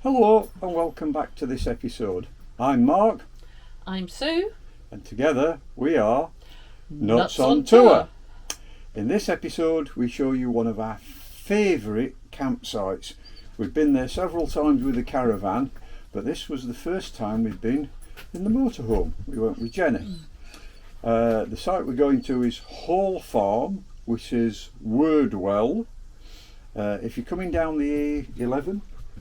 Hello and welcome back to this episode. I'm Mark. I'm Sue. And together we are Nuts on Tour. In this episode we show you one of our favourite campsites. We've been there several times with the caravan, but this was the first time we've been in the motorhome. We went with Jenny. The site we're going to is Hall Farm, which is Wordwell. If you're coming down the A11,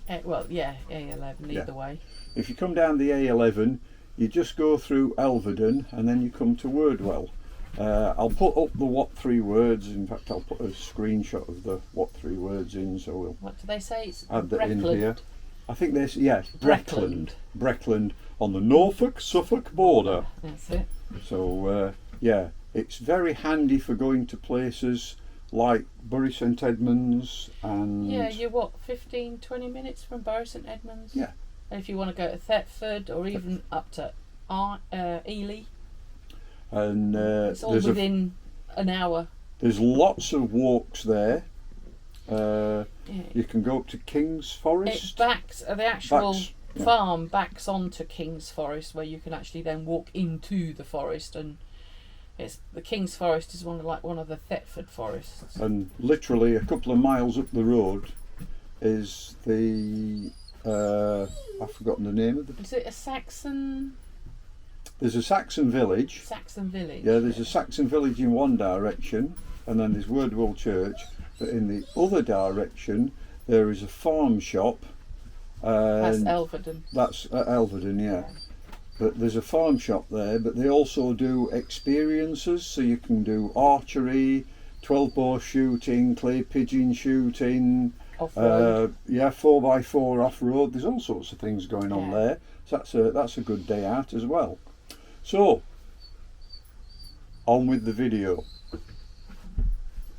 A11 either way. If you come down the A11, you just go through Elvedon and then you come to Wordwell. I'll put up the what three words. In fact, I'll put a screenshot of the what three words in, so we'll. What do they say? It's add that in here. I think there's Breckland. Breckland on the Norfolk Suffolk border. That's it. So it's very handy for going to places like Bury St Edmunds and you're 15-20 minutes from Bury St Edmunds. Yeah. And if you want to go to Thetford or even up to Ely, and it's all within an hour. There's lots of walks there. You can go up to King's Forest. It backs the actual farm backs onto King's Forest, where you can actually then walk into the forest, and the King's Forest is one of the Thetford forests. And literally a couple of miles up the road is the I've forgotten the name of the. Is it a Saxon? There's a Saxon village. Saxon village. Yeah, there's a Saxon village in one direction, and then there's Wordwell Church. But in the other direction, there is a farm shop. That's Elvedon. That's at Elvedon, yeah. But there's a farm shop there, but they also do experiences, so you can do archery, 12-bore shooting, clay pigeon shooting, off-road. 4x4 off-road. There's all sorts of things going on there. So that's a good day out as well. So, on with the video.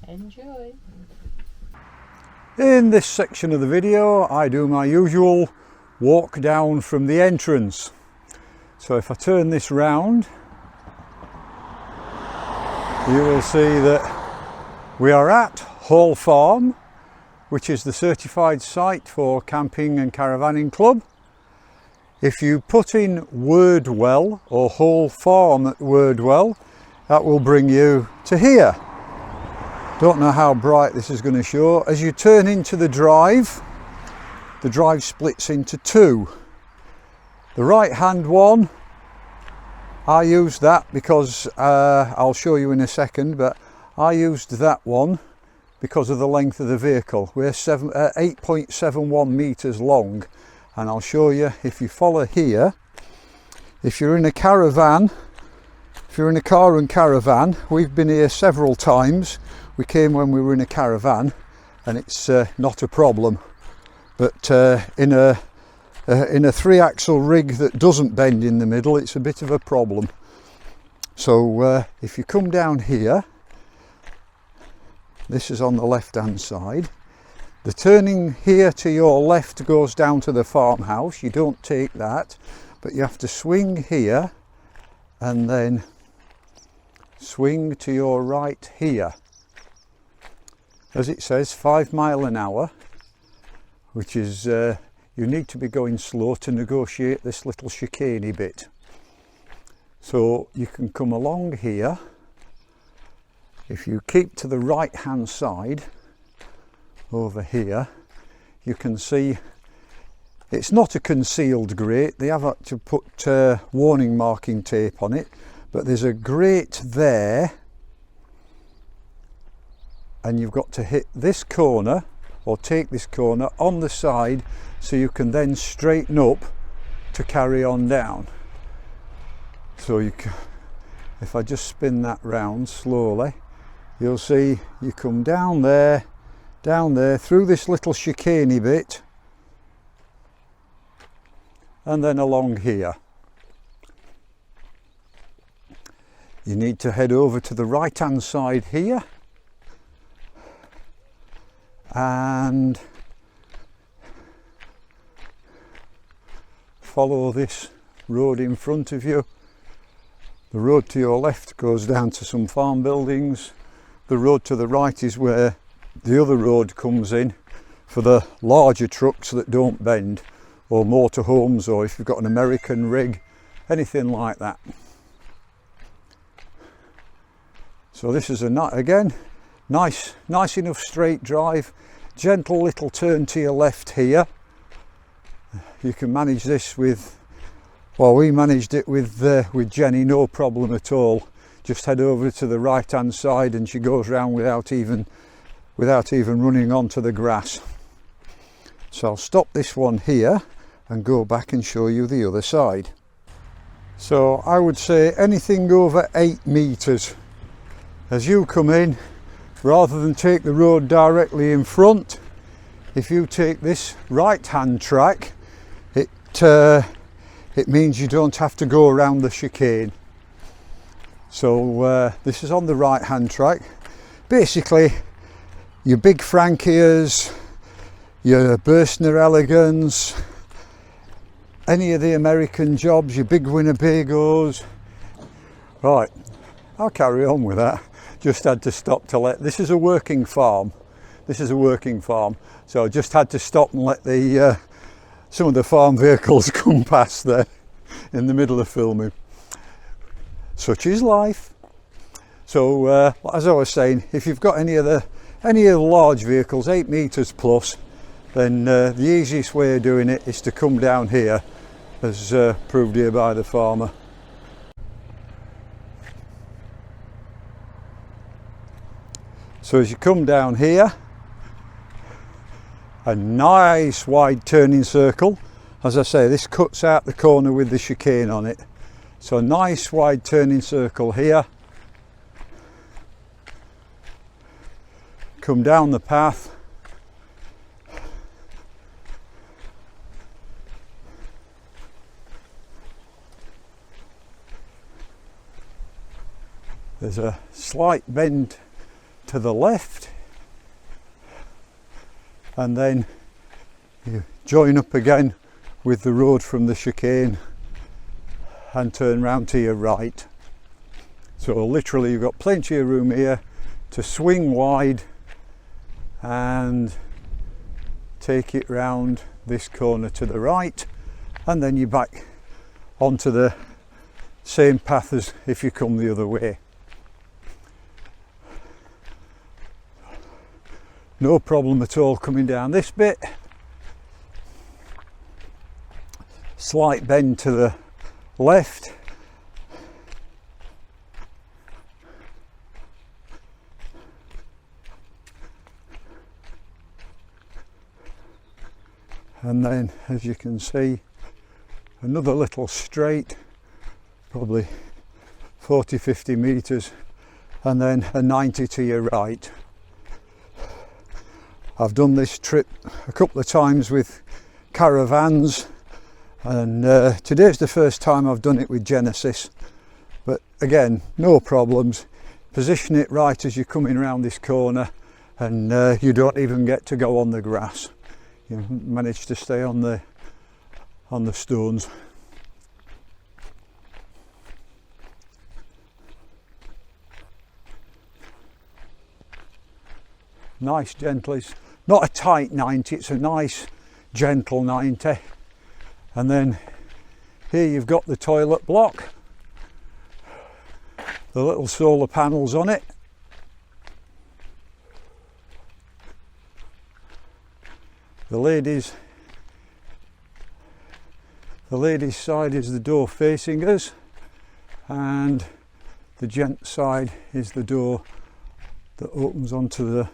Enjoy. In this section of the video, I do my usual walk down from the entrance. So if I turn this round, you will see that we are at Hall Farm, which is the certified site for camping and caravanning club. If you put in Wordwell or Hall Farm at Wordwell, that will bring you to here. Don't know how bright this is going to show. As you turn into the drive splits into two. The right hand one, I used that because I'll show you in a second, but I used that one because of the length of the vehicle. We're 8.71 meters long, and I'll show you if you follow here. If you're in a caravan, if you're in a car and caravan, we've been here several times. We came when we were in a caravan, and it's not a problem. But in a 3-axle rig that doesn't bend in the middle, it's a bit of a problem. So if you come down here, this is on the left hand side. The turning here to your left goes down to the farmhouse. You don't take that, but you have to swing here and then swing to your right here. As it says, 5 miles an hour, which is you need to be going slow to negotiate this little chicaney bit. So you can come along here. If you keep to the right hand side over here, you can see it's not a concealed grate. They have had to put warning marking tape on it, but there's a grate there, and you've got to hit this corner or take this corner on the side, so you can then straighten up to carry on down. So if I just spin that round slowly, you'll see you come down there, through this little chicaney bit, and then along here. You need to head over to the right hand side here, and follow this road in front of you. The road to your left goes down to some farm buildings. The road to the right is where the other road comes in for the larger trucks that don't bend. or motorhomes, or if you've got an American rig, anything like that. So this is again, nice enough straight drive, gentle little turn to your left here. You can manage this with, well, we managed it with Jenny, no problem at all. Just head over to the right hand side and she goes round without even running onto the grass. So I'll stop this one here and go back and show you the other side. So I would say anything over 8 metres. As you come in, rather than take the road directly in front, if you take this right hand track, it means you don't have to go around the chicane. So this is on the right hand track. Basically your big Frankias, your Burstner Elegans, any of the American jobs, your big Winnebagos. Right, I'll carry on with that. Just had to stop to let, this is a working farm. This is a working farm. So I just had to stop and let the some of the farm vehicles come past there in the middle of filming. Such is life. So as I was saying, if you've got any of the large vehicles, 8 metres plus, then the easiest way of doing it is to come down here, as proved here by the farmer. So as you come down here, a nice wide turning circle. As I say, this cuts out the corner with the chicane on it. So a nice wide turning circle here. Come down the path. There's a slight bend to the left, and then you join up again with the road from the chicane and turn round to your right. So literally you've got plenty of room here to swing wide and take it round this corner to the right, and then you're back onto the same path as if you come the other way. No problem at all coming down this bit. Slight bend to the left. And then, as you can see, another little straight, probably 40-50 metres, and then a 90 to your right. I've done this trip a couple of times with caravans, and today's the first time I've done it with Genesis, but again, no problems. Position it right as you're coming around this corner, and you don't even get to go on the grass. You manage to stay on the stones. Nice gentle, it's not a tight 90, it's a nice gentle 90. And then here you've got the toilet block, the little solar panels on it. The ladies' side is the door facing us, and the gents' side is the door that opens onto the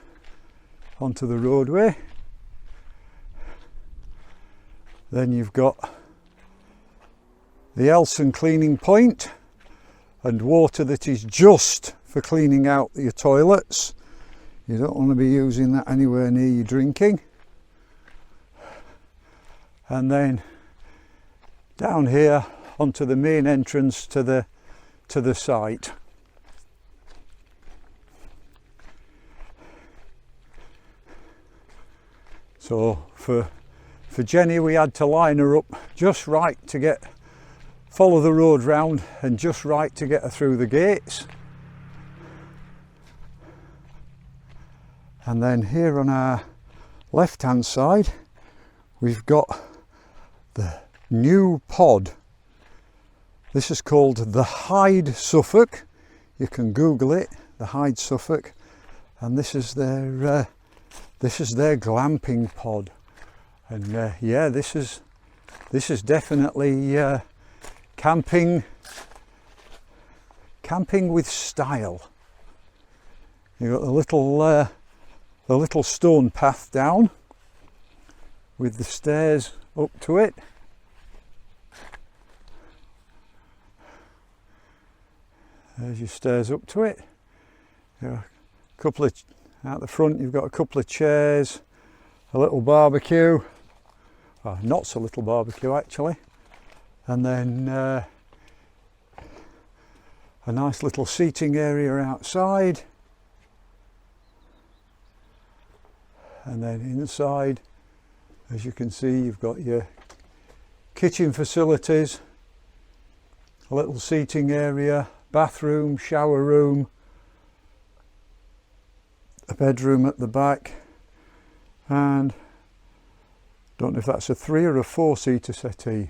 roadway. Then you've got the Elson cleaning point and water that is just for cleaning out your toilets. You don't want to be using that anywhere near your drinking. And then down here onto the main entrance to the site. So for Jenny, we had to line her up just right to follow the road round, and just right to get her through the gates. And then here on our left hand side, we've got the new pod. This is called the Hyde Suffolk. You can Google it, the Hyde Suffolk, and this is their glamping pod. And yeah, this is definitely camping with style. You've got the little stone path down with the stairs up to it. There's your stairs up to it. A couple of out the front. You've got a couple of chairs, a little barbecue. Oh, not so little barbecue actually, and then a nice little seating area outside, and then inside, as you can see, you've got your kitchen facilities, a little seating area, bathroom, shower room, a bedroom at the back, and don't know if that's a 3 or a 4 seater settee,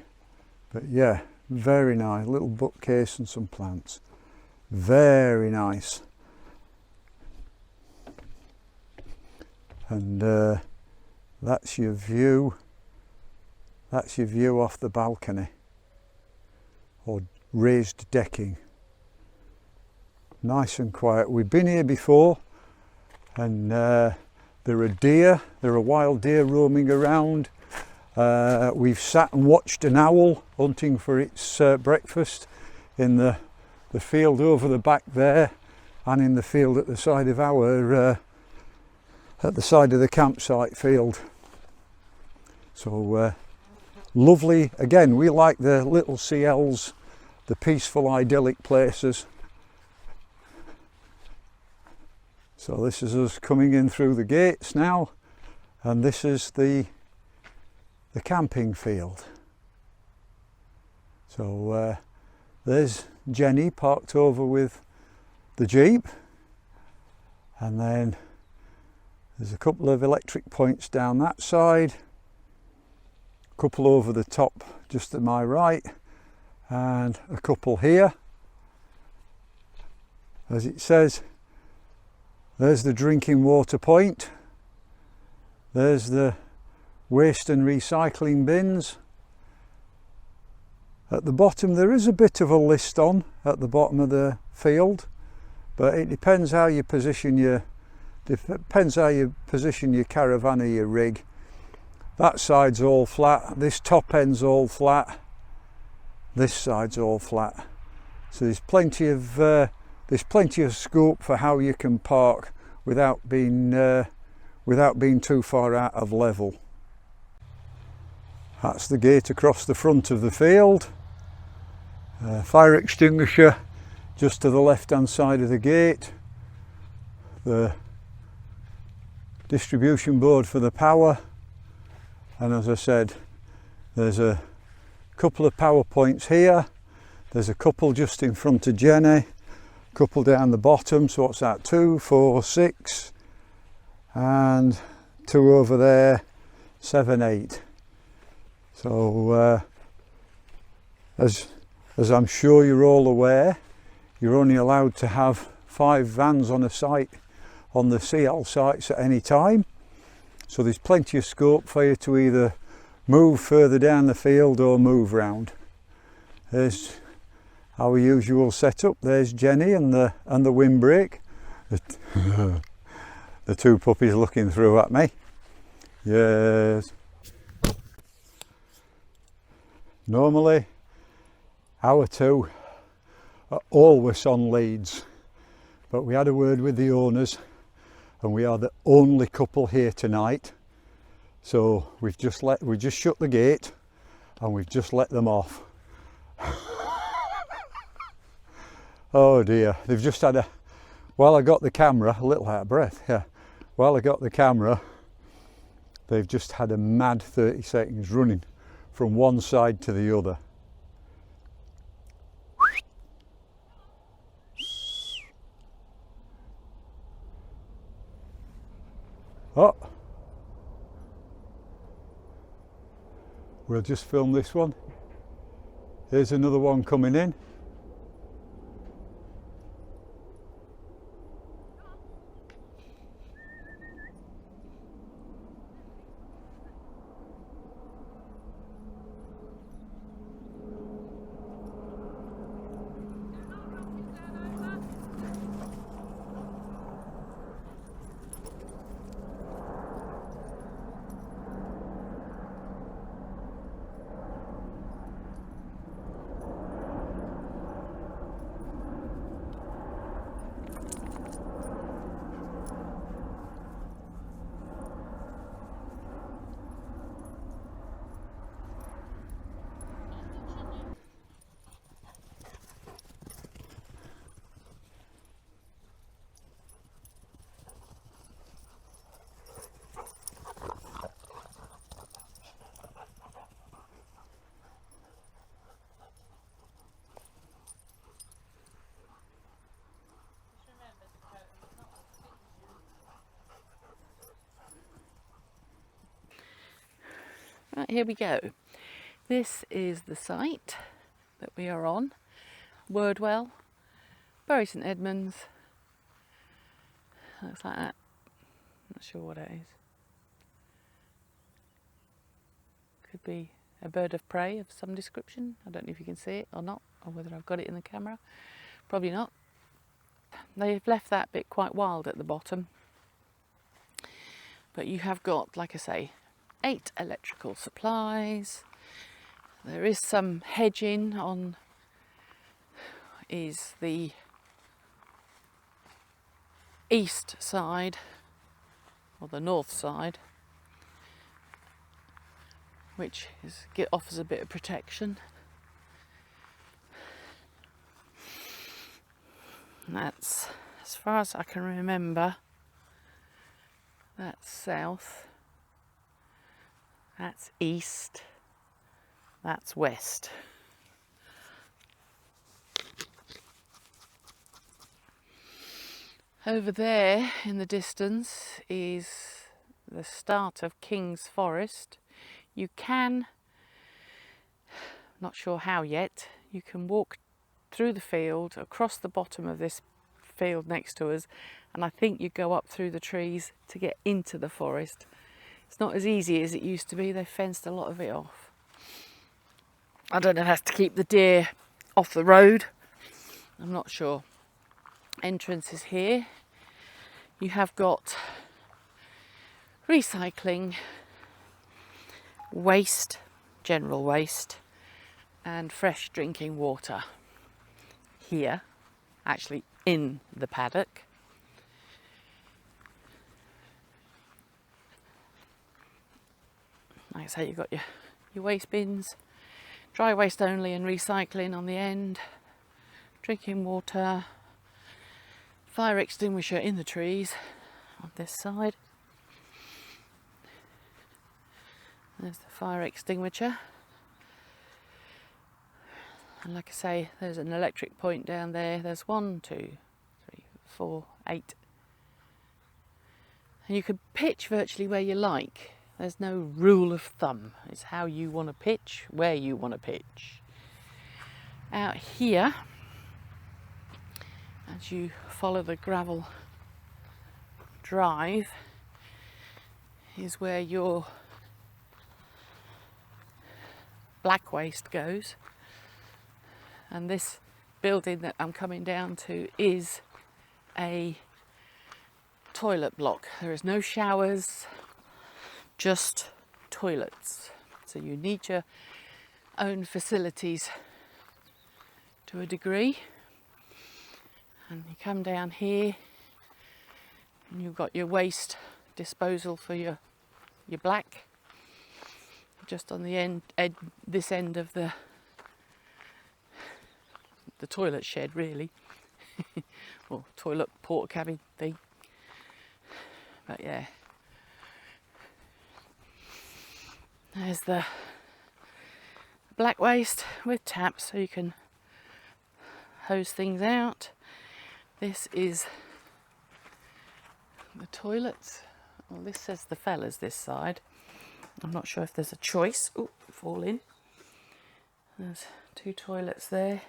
but yeah, very nice. Little bookcase and some plants. Very nice. And that's your view. That's your view off the balcony or raised decking. Nice and quiet. We've been here before, and there are deer. There are wild deer roaming around. We've sat and watched an owl hunting for its breakfast in the field over the back there, and in the field at the side of the campsite field. So lovely. Again, we like the little CLs, the peaceful, idyllic places. So this is us coming in through the gates now, and this is the camping field. So there's Jenny parked over with the Jeep, and then there's a couple of electric points down that side, a couple over the top just to my right, and a couple here. As it says, there's the drinking water point, there's the waste and recycling bins. At the bottom there is a bit of a list on at the bottom of the field, but it depends how you position your caravan or your rig. That side's all flat, this top end's all flat, this side's all flat. So there's plenty of scope for how you can park without being too far out of level. That's the gate across the front of the field. Fire extinguisher just to the left hand side of the gate. The distribution board for the power. And as I said, there's a couple of power points here. There's a couple just in front of Jenny. A couple down the bottom. So what's that? 2, 4, 6. And 2 over there. 7, 8. So as I'm sure you're all aware, you're only allowed to have 5 vans on a site, on the CL sites at any time. So there's plenty of scope for you to either move further down the field or move round. There's our usual setup. There's Jenny and the windbreak. The 2 puppies looking through at me. Yes. Normally, our 2 are always on leads, but we had a word with the owners, and we are the only couple here tonight. So we just shut the gate, and we've just let them off. Oh dear, they've just had while I got the camera, a little out of breath, yeah. While I got the camera, they've just had a mad 30 seconds running from one side to the other. Oh, We'll just film this one. Here's another one coming in. Right, here we go. This is the site that we are on. Wordwell, Bury St Edmunds. Looks like that. Not sure what it is. Could be a bird of prey of some description. I don't know if you can see it or not, or whether I've got it in the camera. Probably not. They've left that bit quite wild at the bottom. But you have got, like I say, 8 electrical supplies. There is some hedging on is the east side or the north side, which offers a bit of protection. And that's, as far as I can remember, that's south, that's east, that's west. Over there in the distance is the start of King's Forest. You can, not sure how yet, you can walk through the field, across the bottom of this field next to us, and I think you go up through the trees to get into the forest. It's not as easy as it used to be. They've fenced a lot of it off. I don't know if that's to keep the deer off the road. I'm not sure. Entrance is here. You have got recycling, waste, general waste, and fresh drinking water here, actually in the paddock. Like I say, you've got your waste bins, dry waste only and recycling on the end, drinking water, fire extinguisher in the trees on this side. There's the fire extinguisher. And like I say, there's an electric point down there. There's 1, 2, 3, 4, 8. And you can pitch virtually where you like. There's no rule of thumb. It's how you want to pitch, where you want to pitch. Out here, as you follow the gravel drive, is where your black waste goes. And this building that I'm coming down to is a toilet block. There is no showers, just toilets. So you need your own facilities to a degree. And you come down here and you've got your waste disposal for your black, just on the this end of the toilet shed, really, or toilet porta cabin thing. But yeah, there's the black waste with taps so you can hose things out. This is the toilets. Well, this says the fellas this side. I'm not sure if there's a choice. Oh, if fall in. There's 2 toilets there.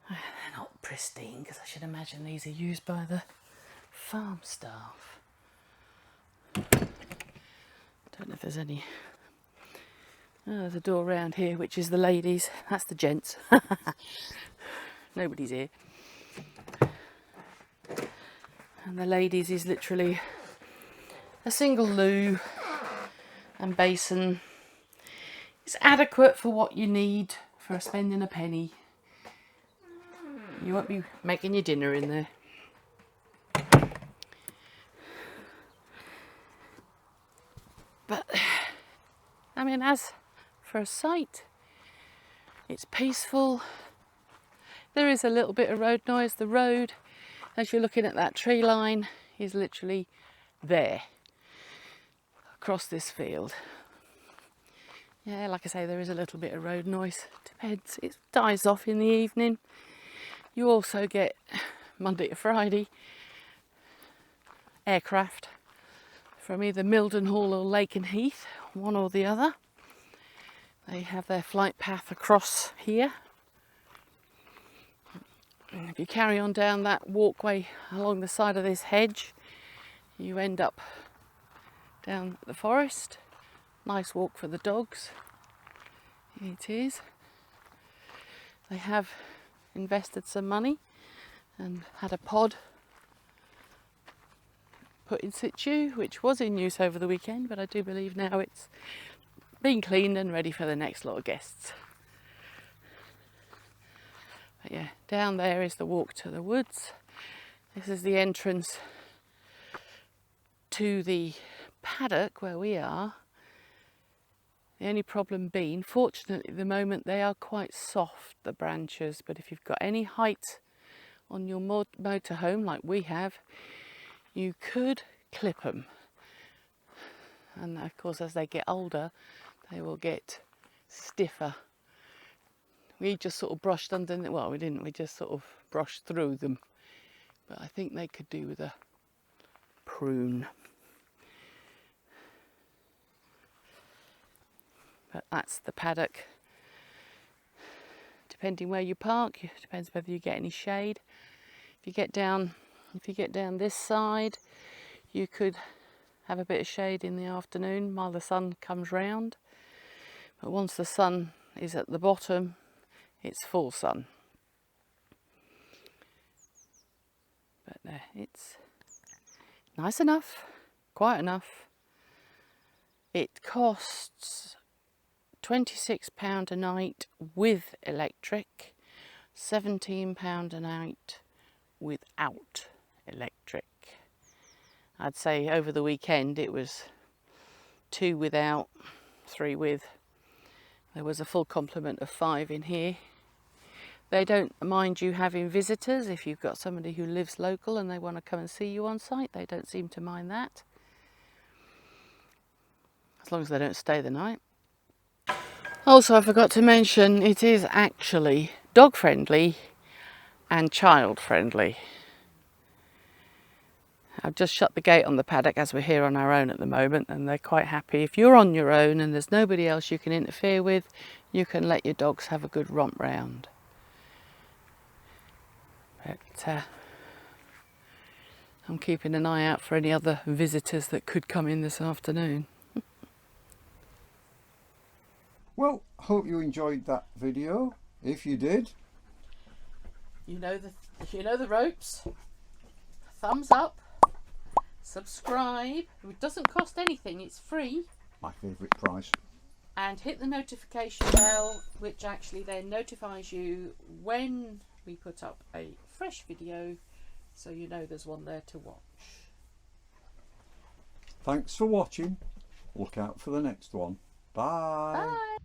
They're not pristine because I should imagine these are used by the farm staff. Don't know if there's any. Oh, there's a door round here which is the ladies. That's the gents. Nobody's here. And the ladies is literally a single loo and basin. It's adequate for what you need for spending a penny. You won't be making your dinner in there. But, I mean, as for a site, it's peaceful. There is a little bit of road noise. The road, as you're looking at that tree line, is literally there, across this field. Yeah, like I say, there is a little bit of road noise. Depends, it dies off in the evening. You also get, Monday to Friday, aircraft from either Mildenhall or Lakenheath, one or the other. They have their flight path across here. And if you carry on down that walkway along the side of this hedge, you end up down the forest. Nice walk for the dogs. It is. They have invested some money and had a pod put in situ, which was in use over the weekend, but I do believe now it's been cleaned and ready for the next lot of guests. But yeah, down there is the walk to the woods. This is the entrance to the paddock where we are. The only problem being, fortunately at the moment they are quite soft, the branches, but if you've got any height on your motorhome like we have, you could clip them. And of course as they get older they will get stiffer. We just sort of brushed underneath, well we didn't, we just sort of brushed through them. But I think they could do with a prune. But that's the paddock. Depending where you park, it depends whether you get any shade. If you get down this side, you could have a bit of shade in the afternoon while the sun comes round. But once the sun is at the bottom, it's full sun. But it's nice enough, quiet enough. It costs £26 a night with electric, £17 a night without electric. I'd say over the weekend it was 2 without, 3 with. There was a full complement of 5 in here. They don't mind you having visitors. If you've got somebody who lives local and they want to come and see you on site, they don't seem to mind that. As long as they don't stay the night. Also, I forgot to mention, it is actually dog friendly and child friendly. I've just shut the gate on the paddock as we're here on our own at the moment, and they're quite happy. If you're on your own and there's nobody else you can interfere with, you can let your dogs have a good romp round. But I'm keeping an eye out for any other visitors that could come in this afternoon. Well, hope you enjoyed that video. If you did, you know the ropes. Thumbs up, subscribe. It doesn't cost anything, it's free. my favourite price. And hit the notification bell, which actually then notifies you when we put up a fresh video, so you know there's one there to watch. Thanks for watching. Look out for the next one. Bye. Bye.